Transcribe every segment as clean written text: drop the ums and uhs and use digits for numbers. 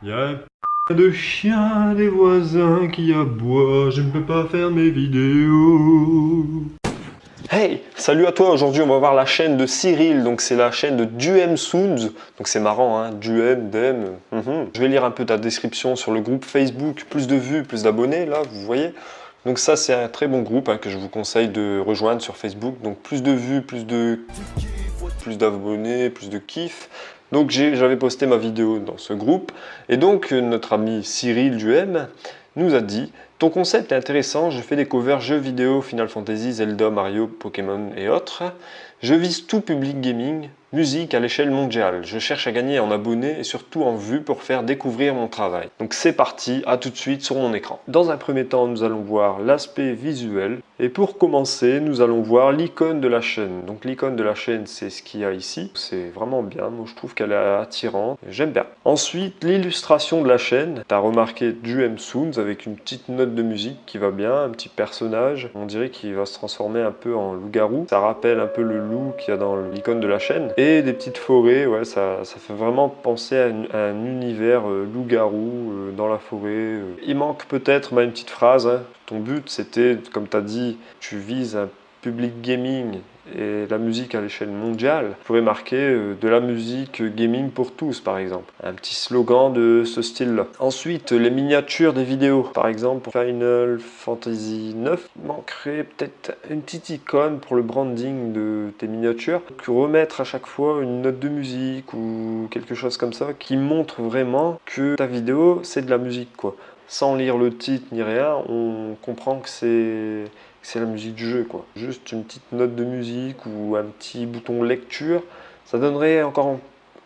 Y a un p*** de chien des voisins qui aboie, je ne peux pas faire mes vidéos. Hey, salut à toi, aujourd'hui on va voir la chaîne de Cyril, donc c'est la chaîne de Duem Sounds, donc c'est marrant, hein, Duem, Dem. Je vais lire un peu ta description sur le groupe Facebook, plus de vues, plus d'abonnés, là, vous voyez. Donc ça c'est un très bon groupe hein, que je vous conseille de rejoindre sur Facebook, donc plus de vues, plus d'abonnés, plus de kiff. Donc j'avais posté ma vidéo dans ce groupe, et donc notre ami Cyril Duem nous a dit: ton concept est intéressant, je fais des covers jeux vidéo, Final Fantasy, Zelda, Mario, Pokémon et autres. Je vise tout public gaming, musique à l'échelle mondiale. Je cherche à gagner en abonnés et surtout en vues pour faire découvrir mon travail. Donc c'est parti, à tout de suite sur mon écran. Dans un premier temps, nous allons voir l'aspect visuel. Et pour commencer, nous allons voir l'icône de la chaîne. Donc l'icône de la chaîne, c'est ce qu'il y a ici. C'est vraiment bien, moi je trouve qu'elle est attirante. J'aime bien. Ensuite, l'illustration de la chaîne. Tu as remarqué Duem Sounds avec une petite note de musique qui va bien, un petit personnage. On dirait qu'il va se transformer un peu en loup-garou. Ça rappelle un peu le loup qu'il y a dans l'icône de la chaîne. Et des petites forêts, ouais, ça fait vraiment penser à un univers loup-garou dans la forêt. Il manque peut-être une petite phrase, hein. Ton but, c'était, comme tu as dit, tu vises un public gaming et la musique à l'échelle mondiale. Tu pourrais marquer de la musique gaming pour tous, par exemple. Un petit slogan de ce style-là. Ensuite, les miniatures des vidéos. Par exemple, pour Final Fantasy 9, il manquerait peut-être une petite icône pour le branding de tes miniatures. Que remettre à chaque fois une note de musique ou quelque chose comme ça qui montre vraiment que ta vidéo, c'est de la musique, quoi. Sans lire le titre ni rien, on comprend que c'est la musique du jeu, quoi. Juste une petite note de musique ou un petit bouton lecture, ça donnerait encore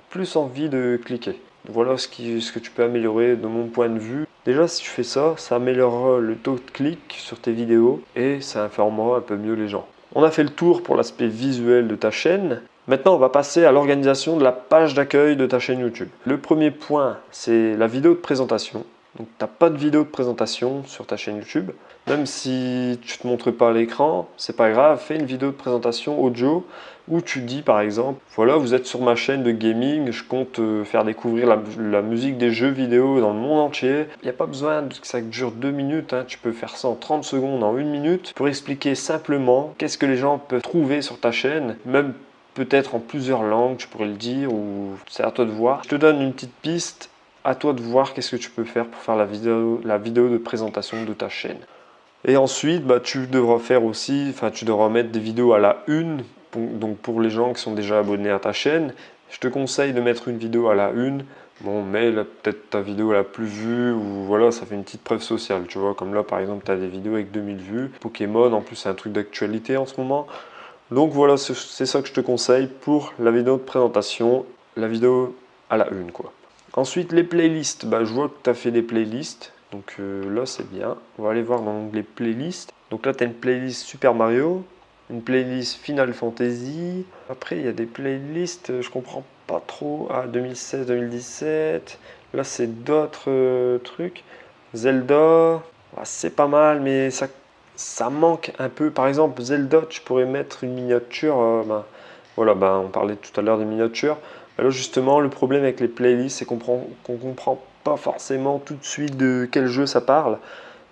plus envie de cliquer. Voilà ce que tu peux améliorer de mon point de vue. Déjà, si tu fais ça, ça améliorera le taux de clic sur tes vidéos et ça informera un peu mieux les gens. On a fait le tour pour l'aspect visuel de ta chaîne. Maintenant, on va passer à l'organisation de la page d'accueil de ta chaîne YouTube. Le premier point, c'est la vidéo de présentation. Donc, tu n'as pas de vidéo de présentation sur ta chaîne YouTube. Même si tu ne te montres pas à l'écran, c'est pas grave, fais une vidéo de présentation audio où tu dis par exemple, voilà, vous êtes sur ma chaîne de gaming, je compte faire découvrir la musique des jeux vidéo dans le monde entier. Il n'y a pas besoin que ça dure 2 minutes, hein. Tu peux faire ça en 30 secondes, en 1 minute, pour expliquer simplement qu'est-ce que les gens peuvent trouver sur ta chaîne, même peut-être en plusieurs langues, tu pourrais le dire, ou c'est à toi de voir. Je te donne une petite piste, à toi de voir qu'est-ce que tu peux faire pour faire la vidéo de présentation de ta chaîne. Et ensuite, tu devras faire aussi, tu devras mettre des vidéos à la une. Donc pour les gens qui sont déjà abonnés à ta chaîne, je te conseille de mettre une vidéo à la une. Bon, mais peut-être ta vidéo la plus vue, ou voilà, ça fait une petite preuve sociale, tu vois. Comme là, par exemple, tu as des vidéos avec 2000 vues. Pokémon, en plus, c'est un truc d'actualité en ce moment. Donc voilà, c'est ça que je te conseille pour la vidéo de présentation, la vidéo à la une, quoi. Ensuite, les playlists. Je vois que tu as fait des playlists. Donc là, c'est bien. On va aller voir dans l'onglet playlists. Donc là, tu as une playlist Super Mario, une playlist Final Fantasy. Après, il y a des playlists, je comprends pas trop. Ah, 2016-2017. Là, c'est d'autres trucs. Zelda, c'est pas mal, mais ça manque un peu. Par exemple, Zelda, tu pourrais mettre une miniature. Voilà, on parlait tout à l'heure des miniatures. Alors justement, le problème avec les playlists, c'est qu'on comprend pas forcément tout de suite de quel jeu ça parle.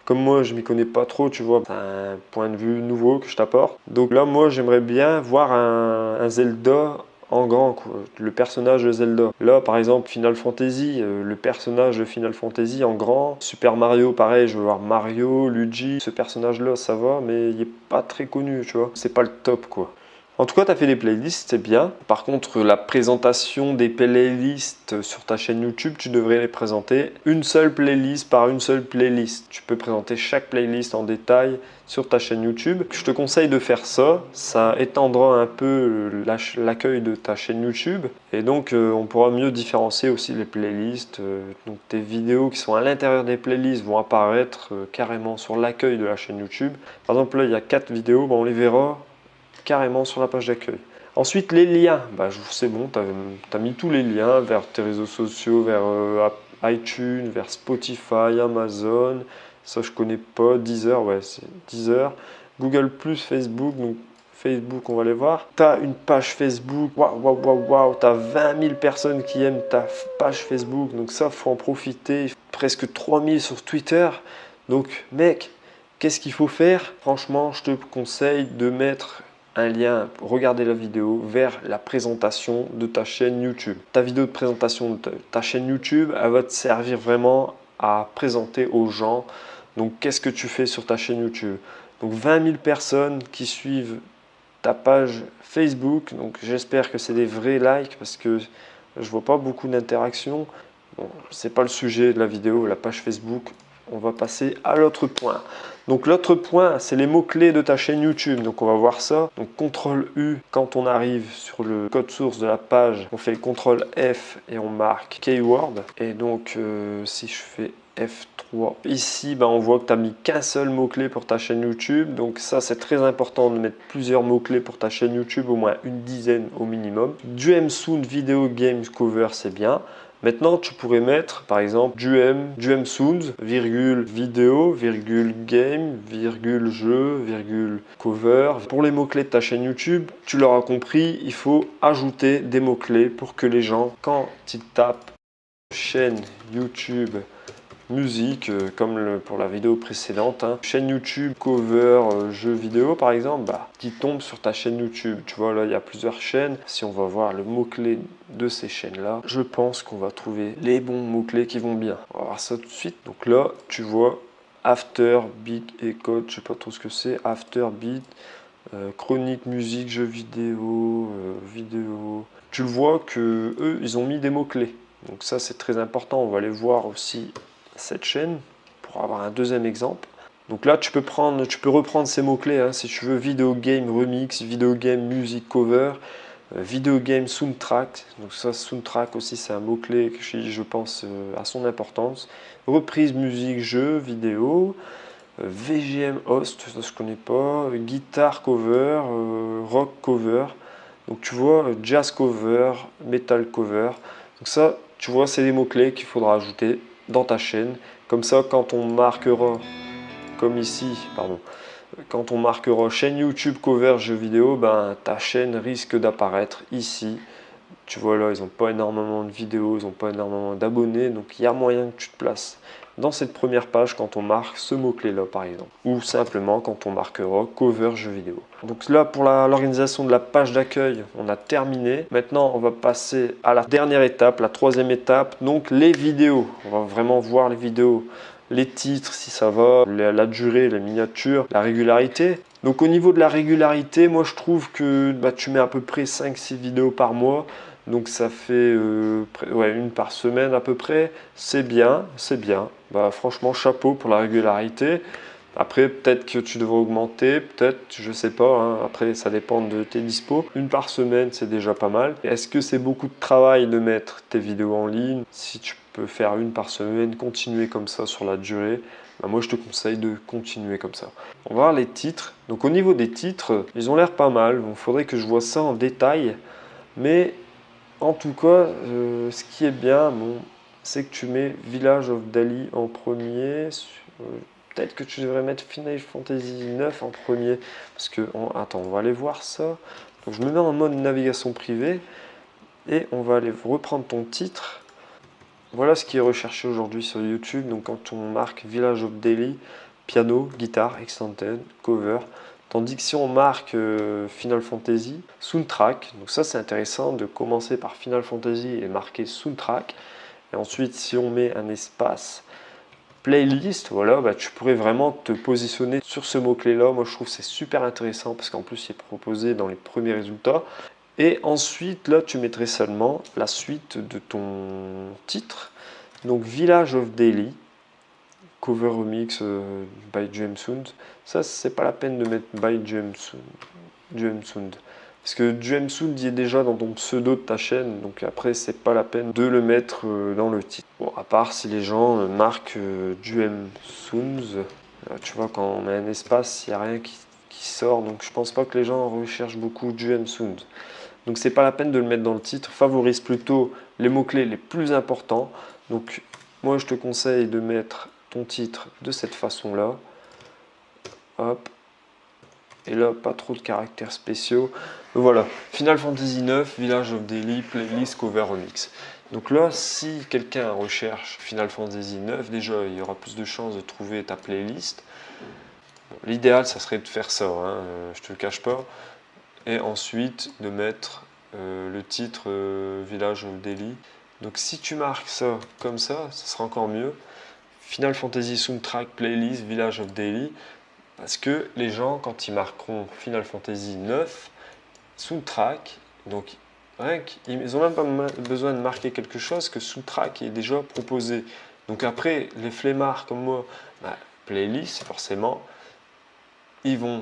Comme moi, je m'y connais pas trop, tu vois, c'est un point de vue nouveau que je t'apporte. Donc là, moi, j'aimerais bien voir un Zelda en grand, quoi. Le personnage de Zelda. Là, par exemple, Final Fantasy, le personnage de Final Fantasy en grand. Super Mario, pareil, je veux voir Mario, Luigi. Ce personnage-là, ça va, mais il est pas très connu, tu vois. C'est pas le top, quoi. En tout cas, tu as fait des playlists, c'est bien. Par contre, la présentation des playlists sur ta chaîne YouTube, tu devrais les présenter une seule playlist par une seule playlist. Tu peux présenter chaque playlist en détail sur ta chaîne YouTube. Je te conseille de faire ça. Ça étendra un peu l'accueil de ta chaîne YouTube. Et donc, on pourra mieux différencier aussi les playlists. Donc, tes vidéos qui sont à l'intérieur des playlists vont apparaître carrément sur l'accueil de la chaîne YouTube. Par exemple, là, il y a 4 vidéos. On les verra carrément sur la page d'accueil. Ensuite, les liens. C'est bon, tu as mis tous les liens vers tes réseaux sociaux, vers iTunes, vers Spotify, Amazon. Ça, je connais pas. Deezer, ouais, c'est Deezer. Google+, Facebook. Donc, Facebook, on va les voir. Tu as une page Facebook, waouh, waouh, waouh, waouh, tu as 20 000 personnes qui aiment ta page Facebook, donc ça, faut en profiter. Presque 3 000 sur Twitter. Donc, mec, qu'est-ce qu'il faut faire? Franchement, je te conseille de mettre un lien, regarder la vidéo, vers la présentation de ta chaîne YouTube. Ta vidéo de présentation de ta chaîne YouTube, elle va te servir vraiment à présenter aux gens. Donc, qu'est-ce que tu fais sur ta chaîne YouTube? Donc, 20 000 personnes qui suivent ta page Facebook. Donc, j'espère que c'est des vrais likes parce que je vois pas beaucoup d'interactions. Bon, c'est pas le sujet de la vidéo, la page Facebook. On va passer à l'autre point. Donc l'autre point, c'est les mots-clés de ta chaîne YouTube. Donc on va voir ça. Donc CTRL U, quand on arrive sur le code source de la page, on fait CTRL F et on marque Keyword. Et donc si je fais F3, ici on voit que tu n'as mis qu'un seul mot-clé pour ta chaîne YouTube. Donc ça, c'est très important de mettre plusieurs mots-clés pour ta chaîne YouTube, au moins une dizaine au minimum. DuemSound Video Games Cover, c'est bien. Maintenant, tu pourrais mettre, par exemple, DuemSounds, virgule vidéo, virgule game, virgule jeu, virgule cover. Pour les mots-clés de ta chaîne YouTube, tu l'auras compris, il faut ajouter des mots-clés pour que les gens, quand ils tapent chaîne YouTube musique, comme pour la vidéo précédente, chaîne YouTube, cover, jeux vidéo par exemple, qui tombe sur ta chaîne YouTube. Tu vois, là il y a plusieurs chaînes. Si on va voir le mot-clé de ces chaînes-là, je pense qu'on va trouver les bons mots-clés qui vont bien. On va voir ça tout de suite. Donc là, tu vois After, Beat et Code, je sais pas trop ce que c'est, After, Beat, chronique, musique, jeux vidéo, vidéo. Tu le vois que eux, ils ont mis des mots-clés. Donc ça, c'est très important. On va aller voir aussi cette chaîne pour avoir un deuxième exemple. Donc là, tu peux reprendre ces mots-clés si tu veux: vidéo game remix, vidéo game music cover, vidéo game soundtrack. Donc ça, soundtrack aussi, c'est un mot-clé que je pense à son importance. Reprise musique, jeu, vidéo. VGM host, ça je connais pas. Guitare cover, rock cover. Donc tu vois, jazz cover, metal cover. Donc ça, tu vois, c'est des mots-clés qu'il faudra ajouter dans ta chaîne. Comme ça, quand on marquera, comme ici, pardon, quand on marquera chaîne YouTube cover jeux vidéo, ta chaîne risque d'apparaître ici. Tu vois là, ils n'ont pas énormément de vidéos, ils n'ont pas énormément d'abonnés, donc il y a moyen que tu te places dans cette première page quand on marque ce mot-clé là par exemple. Ou simplement quand on marquera cover jeux vidéo. Donc là, pour l'organisation de la page d'accueil, on a terminé. Maintenant, on va passer à la dernière étape, la troisième étape, donc les vidéos. On va vraiment voir les vidéos, les titres, si ça va, la durée, les miniatures, la régularité. Donc au niveau de la régularité, moi je trouve que tu mets à peu près 5-6 vidéos par mois. Donc ça fait une par semaine à peu près. C'est bien, c'est bien. Franchement, chapeau pour la régularité. Après, peut-être que tu devrais augmenter, peut-être, je sais pas. Après, ça dépend de tes dispos. Une par semaine, c'est déjà pas mal. Est-ce que c'est beaucoup de travail de mettre tes vidéos en ligne? Si tu peux faire une par semaine, continuer comme ça sur la durée, moi je te conseille de continuer comme ça. On va voir les titres. Donc au niveau des titres, ils ont l'air pas mal. Il faudrait que je vois ça en détail. Mais en tout cas, ce qui est bien, c'est que tu mets Village of Dali en premier. Peut-être que tu devrais mettre Final Fantasy 9 en premier. Parce que, attends, on va aller voir ça. Donc je me mets en mode navigation privée. Et on va aller reprendre ton titre. Voilà ce qui est recherché aujourd'hui sur YouTube. Donc quand on marque Village of Dali, piano, guitare, extended, cover. Tandis que si on marque Final Fantasy, soundtrack, donc ça c'est intéressant de commencer par Final Fantasy et marquer soundtrack. Et ensuite, si on met un espace playlist, voilà, tu pourrais vraiment te positionner sur ce mot-clé là. Moi je trouve que c'est super intéressant parce qu'en plus il est proposé dans les premiers résultats. Et ensuite là tu mettrais seulement la suite de ton titre. Donc Village of Dali, cover remix by DuemSound. Ça, c'est pas la peine de mettre by DuemSound. Parce que DuemSound y est déjà dans ton pseudo de ta chaîne. Donc après, c'est pas la peine de le mettre dans le titre. Bon, à part si les gens marquent DuemSounds. Tu vois, quand on met un espace, il n'y a rien qui sort. Donc je pense pas que les gens recherchent beaucoup DuemSound. Donc c'est pas la peine de le mettre dans le titre. Favorise plutôt les mots-clés les plus importants. Donc moi, je te conseille de mettre ton titre de cette façon là. Hop. Et là, pas trop de caractères spéciaux. Voilà, Final Fantasy IX, Village of Dali, playlist cover remix. Donc là, si quelqu'un recherche Final Fantasy IX, déjà, il y aura plus de chances de trouver ta playlist. Bon, l'idéal, ça serait de faire ça, hein, je te le cache pas. Et ensuite, de mettre le titre Village of Dali. Donc si tu marques ça comme ça sera encore mieux. Final Fantasy Soundtrack Playlist Village of Dali. Parce que les gens, quand ils marqueront Final Fantasy 9 Soundtrack, donc rien qu'ils n'ont même pas besoin de marquer quelque chose que Soundtrack est déjà proposé. Donc après, les flemmards comme moi, playlist forcément, ils vont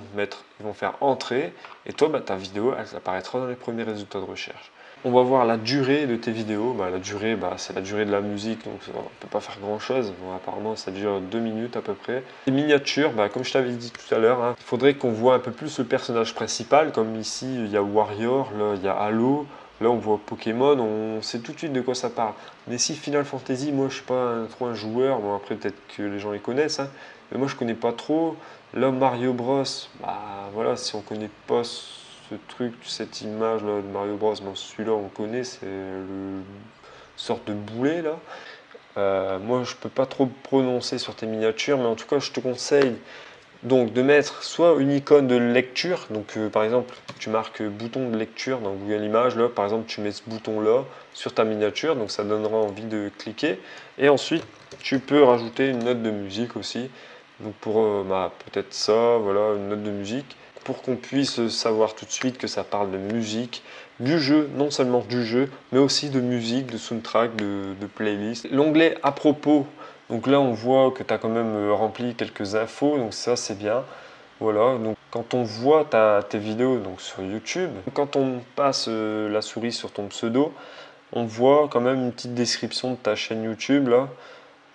faire entrer, et toi, ta vidéo, elle apparaîtra dans les premiers résultats de recherche. On va voir la durée de tes vidéos. La durée, c'est la durée de la musique, donc on ne peut pas faire grand chose. Bon, apparemment, ça dure 2 minutes à peu près. Les miniatures, comme je t'avais dit tout à l'heure, hein, il faudrait qu'on voit un peu plus le personnage principal, comme ici, il y a Warrior, là, il y a Halo. Là, on voit Pokémon, on sait tout de suite de quoi ça parle. Mais si Final Fantasy, moi, je suis pas trop un joueur. Bon, après, peut-être que les gens les connaissent, hein, mais moi, je connais pas trop. Là, Mario Bros, voilà, si on connaît pas ce truc, cette image là de Mario Bros, celui-là on connaît, c'est le sorte de boulet là. Moi, je peux pas trop prononcer sur tes miniatures, mais en tout cas, je te conseille donc de mettre soit une icône de lecture, donc par exemple, tu marques bouton de lecture dans Google Images, là, par exemple, tu mets ce bouton là sur ta miniature, donc ça donnera envie de cliquer. Et ensuite, tu peux rajouter une note de musique aussi. Donc pour peut-être ça, voilà, une note de musique, pour qu'on puisse savoir tout de suite que ça parle de musique, du jeu, non seulement du jeu, mais aussi de musique, de soundtrack, de playlist. L'onglet à propos, donc là on voit que tu as quand même rempli quelques infos, donc ça c'est bien. Voilà, donc quand on voit tes vidéos donc sur YouTube, quand on passe la souris sur ton pseudo, on voit quand même une petite description de ta chaîne YouTube là.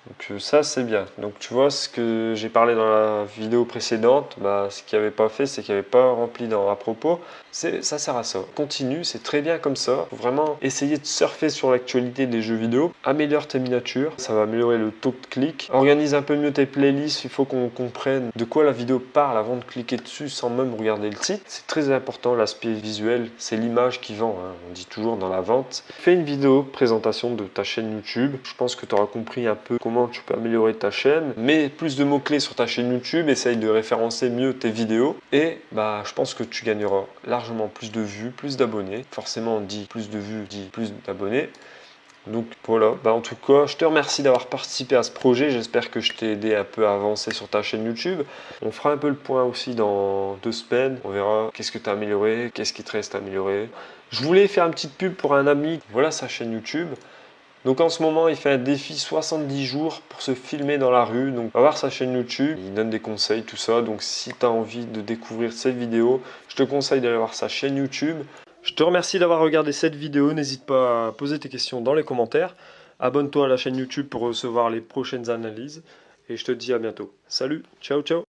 Donc ça c'est bien. Donc tu vois ce que j'ai parlé dans la vidéo précédente, ce qu'il n'y avait pas fait, c'est qu'il n'y avait pas rempli dans à propos. Ça sert à ça. Continue, c'est très bien comme ça. Faut vraiment essayer de surfer sur l'actualité des jeux vidéo. Améliore tes miniatures, ça va améliorer le taux de clic. Organise un peu mieux tes playlists, il faut qu'on comprenne de quoi la vidéo parle avant de cliquer dessus sans même regarder le titre. C'est très important, l'aspect visuel, c'est l'image qui vend, hein. On dit toujours dans la vente. Fais une vidéo présentation de ta chaîne YouTube. Je pense que tu auras compris un peu comment tu peux améliorer ta chaîne. Mets plus de mots-clés sur ta chaîne YouTube, essaye de référencer mieux tes vidéos et je pense que tu gagneras largement plus de vues, plus d'abonnés. Forcément, on dit plus de vues, dit plus d'abonnés. Donc voilà, en tout cas, je te remercie d'avoir participé à ce projet. J'espère que je t'ai aidé un peu à avancer sur ta chaîne YouTube. On fera un peu le point aussi dans 2 semaines. On verra qu'est-ce que tu as amélioré, qu'est-ce qui te reste à améliorer. Je voulais faire une petite pub pour un ami. Voilà sa chaîne YouTube. Donc en ce moment, il fait un défi 70 jours pour se filmer dans la rue. Donc va voir sa chaîne YouTube, il donne des conseils, tout ça. Donc si tu as envie de découvrir cette vidéo, je te conseille d'aller voir sa chaîne YouTube. Je te remercie d'avoir regardé cette vidéo. N'hésite pas à poser tes questions dans les commentaires. Abonne-toi à la chaîne YouTube pour recevoir les prochaines analyses. Et je te dis à bientôt. Salut, ciao ciao.